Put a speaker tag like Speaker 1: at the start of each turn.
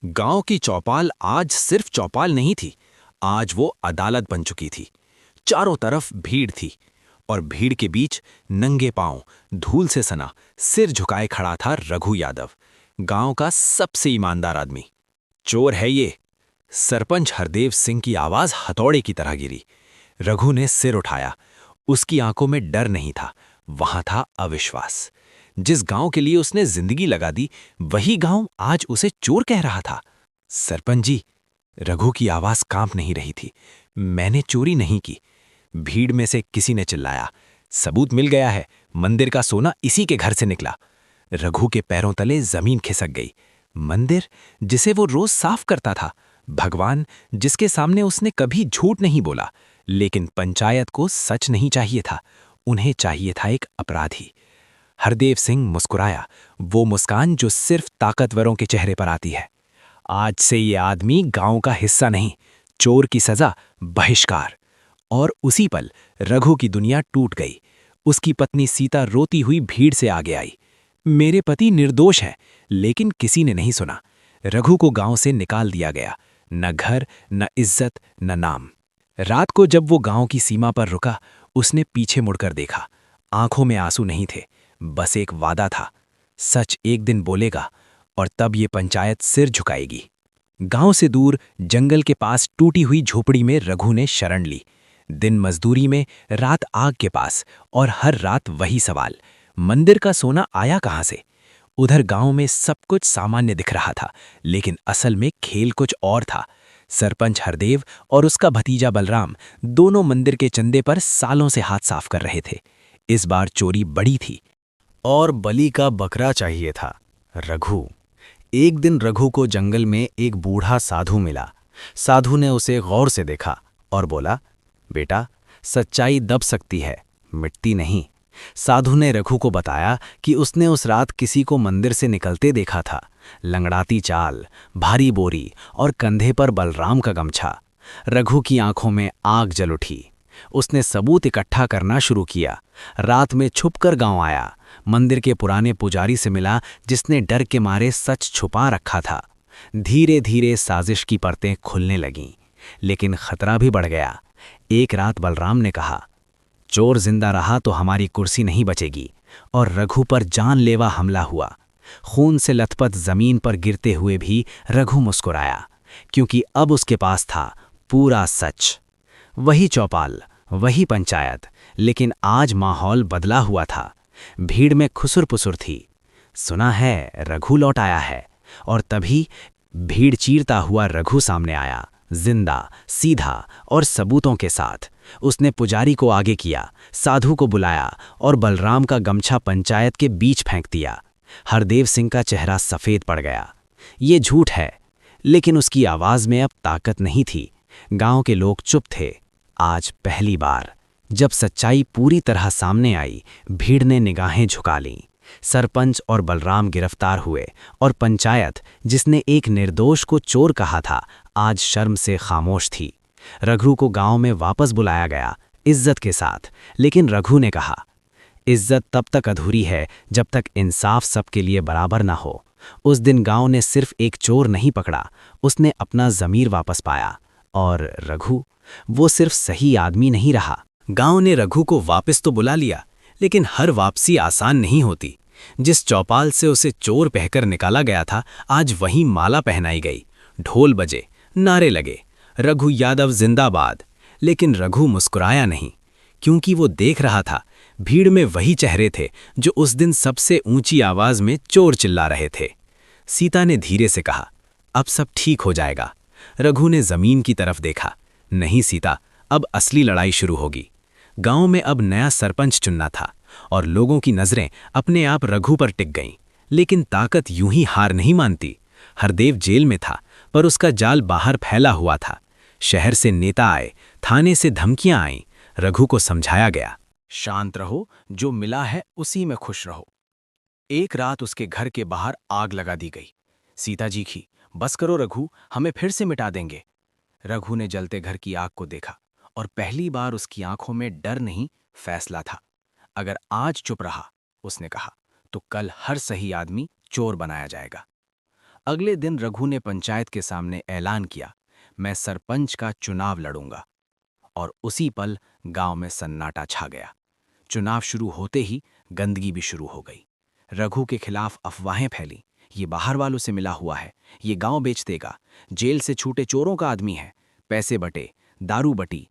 Speaker 1: गांव की चौपाल आज सिर्फ चौपाल नहीं थी। आज वो अदालत बन चुकी थी। चारों तरफ भीड़ थी और भीड़ के बीच नंगे पांव, धूल से सना, सिर झुकाए खड़ा था रघु यादव, गांव का सबसे ईमानदार आदमी। चोर है ये। सरपंच हरदेव सिंह की आवाज हथौड़े की तरह गिरी। रघु ने सिर उठाया। उसकी आंखों में डर नहीं था, वहां था अविश्वास। जिस गांव के लिए उसने जिंदगी लगा दी, वही गांव आज उसे चोर कह रहा था। सरपंच जी, रघु की आवाज कांप नहीं रही थी। मैंने चोरी नहीं की। भीड़ में से किसी ने चिल्लाया। सबूत मिल गया है, मंदिर का सोना इसी के घर से निकला। रघु के पैरों तले जमीन खिसक गई। मंदिर जिसे वो रोज साफ करता था, भगवान जिसके सामने उसने कभी झूठ नहीं बोला, लेकिन पंचायत को सच नहीं चाहिए था, उन्हें चाहिए था एक अपराधी। हरदेव सिंह मुस्कुराया, वो मुस्कान जो सिर्फ ताकतवरों के चेहरे पर आती है। आज से ये आदमी गांव का हिस्सा नहीं, चोर की सजा बहिष्कार। और उसी पल रघु की दुनिया टूट गई। उसकी पत्नी सीता रोती हुई भीड़ से आगे आई। मेरे पति निर्दोष है, लेकिन किसी ने नहीं सुना। रघु को गांव से निकाल दिया गया, न घर, न इज्जत, न नाम। रात को जब वो गांव की सीमा पर रुका, उसने पीछे मुड़कर देखा। आंखों में आंसू नहीं थे, बस एक वादा था, सच एक दिन बोलेगा और तब ये पंचायत सिर झुकाएगी। गांव से दूर जंगल के पास टूटी हुई झोपड़ी में रघु ने शरण ली। दिन मजदूरी में, रात आग के पास, और हर रात वही सवाल, मंदिर का सोना आया कहां से। उधर गांव में सब कुछ सामान्य दिख रहा था, लेकिन असल में खेल कुछ और था। सरपंच हरदेव और उसका भतीजा बलराम दोनों मंदिर के चंदे पर सालों से हाथ साफ कर रहे थे। इस बार चोरी बड़ी थी और बलि का बकरा चाहिए था। रघु। एक दिन रघु को जंगल में एक बूढ़ा साधु मिला। साधु ने उसे गौर से देखा और बोला, बेटा, सच्चाई दब सकती है, मिटती नहीं। साधु ने रघु को बताया कि उसने उस रात किसी को मंदिर से निकलते देखा था। लंगड़ाती चाल, भारी बोरी और कंधे पर बलराम का गमछा। रघु की आंखों में आग जल उठी। उसने सबूत इकट्ठा करना शुरू किया। रात में छुपकर गांव आया। मंदिर के पुराने पुजारी से मिला, जिसने डर के मारे सच छुपा रखा था। धीरे धीरे साजिश की परतें खुलने लगीं, लेकिन खतरा भी बढ़ गया। एक रात बलराम ने कहा, चोर जिंदा रहा तो हमारी कुर्सी नहीं बचेगी। और रघु पर जानलेवा हमला हुआ। खून से लथपथ जमीन पर गिरते हुए भी रघु मुस्कुराया, क्योंकि अब उसके पास था पूरा सच। वही चौपाल, वही पंचायत, लेकिन आज माहौल बदला हुआ था। भीड़ में खुसुर-पुसुर थी। सुना है रघु लौट आया है। और तभी भीड़ चीरता हुआ रघु सामने आया, जिंदा, सीधा और सबूतों के साथ। उसने पुजारी को आगे किया, साधु को बुलाया और बलराम का गमछा पंचायत के बीच फेंक दिया। हरदेव सिंह का चेहरा सफेद पड़ गया। ये झूठ है, लेकिन उसकी आवाज में अब ताकत नहीं थी। गांव के लोग चुप थे। आज पहली बार जब सच्चाई पूरी तरह सामने आई, भीड़ ने निगाहें झुका लीं। सरपंच और बलराम गिरफ्तार हुए और पंचायत, जिसने एक निर्दोष को चोर कहा था, आज शर्म से खामोश थी। रघु को गांव में वापस बुलाया गया, इज्जत के साथ। लेकिन रघु ने कहा, इज्जत तब तक अधूरी है जब तक इंसाफ सबके लिए बराबर ना हो। उस दिन गांव ने सिर्फ एक चोर नहीं पकड़ा, उसने अपना ज़मीर वापस पाया। और रघु, वो सिर्फ सही आदमी नहीं रहा। गांव ने रघु को वापस तो बुला लिया, लेकिन हर वापसी आसान नहीं होती। जिस चौपाल से उसे चोर कहकर निकाला गया था, आज वहीं माला पहनाई गई। ढोल बजे, नारे लगे, रघु यादव जिंदाबाद। लेकिन रघु मुस्कुराया नहीं, क्योंकि वो देख रहा था भीड़ में वही चेहरे थे जो उस दिन सबसे ऊंची आवाज में चोर चिल्ला रहे थे। सीता ने धीरे से कहा, अब सब ठीक हो जाएगा। रघु ने जमीन की तरफ देखा। नहीं सीता, अब असली लड़ाई शुरू होगी। गांव में अब नया सरपंच चुनना था और लोगों की नजरें अपने आप रघु पर टिक गईं। लेकिन ताकत यूं ही हार नहीं मानती। हरदेव जेल में था, पर उसका जाल बाहर फैला हुआ था। शहर से नेता आए, थाने से धमकियां आईं। रघु को समझाया गया, शांत रहो, जो मिला है उसी में खुश रहो। एक रात उसके घर के बाहर आग लगा दी गई। सीता जी की, बस करो रघु, हमें फिर से मिटा देंगे। रघु ने जलते घर की आग को देखा और पहली बार उसकी आंखों में डर नहीं, फैसला था। अगर आज चुप रहा, उसने कहा, तो कल हर सही आदमी चोर बनाया जाएगा। अगले दिन रघु ने पंचायत के सामने ऐलान किया, मैं सरपंच का चुनाव लड़ूंगा। और उसी पल गांव में सन्नाटा छा गया। चुनाव शुरू होते ही गंदगी भी शुरू हो गई। रघु के खिलाफ अफवाहें फैली, ये बाहर वालों से मिला हुआ है, ये गांव बेच देगा, जेल से छूटे चोरों का आदमी है। पैसे बटे, दारू बटी,